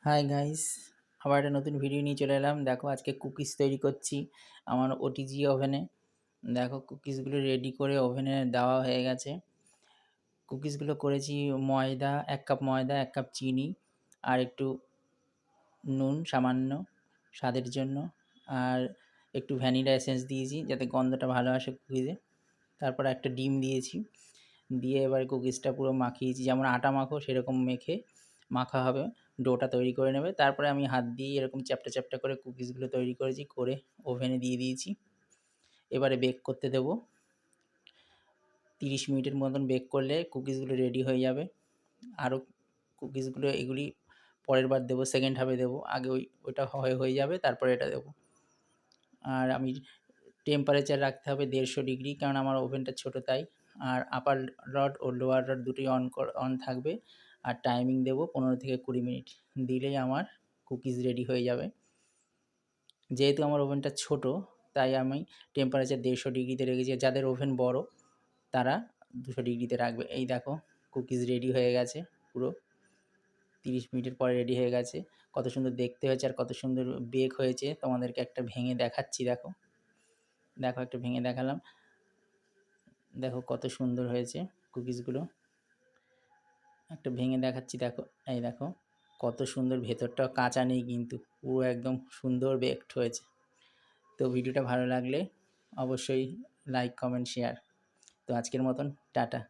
Hi guys, আবার একটা নতুন ভিডিও নিয়ে চলে এলাম। দেখো আজকে কুকিজ তৈরি করছি আমার ওটিজি ওভেনে। দেখো কুকিজগুলো রেডি করে ওভেনে দেওয়া হয়ে গেছে। কুকিজগুলো করেছি ময়দা, ১ কাপ ময়দা, ১ কাপ চিনি আর একটু নুন সামান্য স্বাদের জন্য, আর একটু ভ্যানিলা এসেন্স দিয়েছি যাতে গন্ধটা ভালো আসে কুকিজে। তারপরে একটা ডিম দিয়েছি, দিয়ে এবার কুকিজটা পুরো মাখিয়েছি, যেমন আটা মাখো সেরকম মেখে মাখা হবে, ডোটা তৈরি করে নেবে। তারপরে আমি হাত দিয়ে এরকম চ্যাপ্টা চ্যাপ্টা করে কুকিজগুলো তৈরি করেছি, করে ওভেনে দিয়ে দিয়েছি। এবারে বেক করতে দেবো। 30 মিনিটের মতন বেক করলে কুকিজগুলো রেডি হয়ে যাবে। আরও কুকিজগুলো এগুলি পরের বার দেবো, সেকেন্ড হাফে দেবো, আগে ওইটা হয়ে যাবে তারপরে এটা দেবো। আর আমি টেম্পারেচার রাখতে হবে 150 ডিগ্রি, কারণ আমার ওভেনটা ছোটো তাই। আর আপার রড ও লোয়ার রড দুটোই অন থাকবে। আর টাইমিং দেবো 15 থেকে 20 মিনিট, দিলেই আমার কুকিজ রেডি হয়ে যাবে। যেহেতু আমার ওভেনটা ছোট তাই আমি টেম্পারেচার 150 ডিগ্রিতে রেখেছি। যাদের ওভেন বড় তারা 200 ডিগ্রিতে রাখবে। এই দেখো কুকিজ রেডি হয়ে গেছে পুরো, 30 মিনিটের পরে রেডি হয়ে গেছে। কত সুন্দর দেখতে হয়েছে আর কত সুন্দর বেক হয়েছে, তোমাদেরকে একটা ভেঙে দেখাচ্ছি। দেখো দেখো একটা ভেঙে দেখালাম, দেখো কত সুন্দর হয়েছে কুকিজগুলো। একটা ভেঙে দেখাচ্ছি, দেখো এই দেখো কত সুন্দর, ভেতরটাও কাঁচা নেই কিন্তু, পুরো একদম সুন্দর বেকড হয়েছে। তো ভিডিওটা ভালো লাগলে অবশ্যই লাইক, কমেন্ট, শেয়ার। তো আজকের মতন টাটা।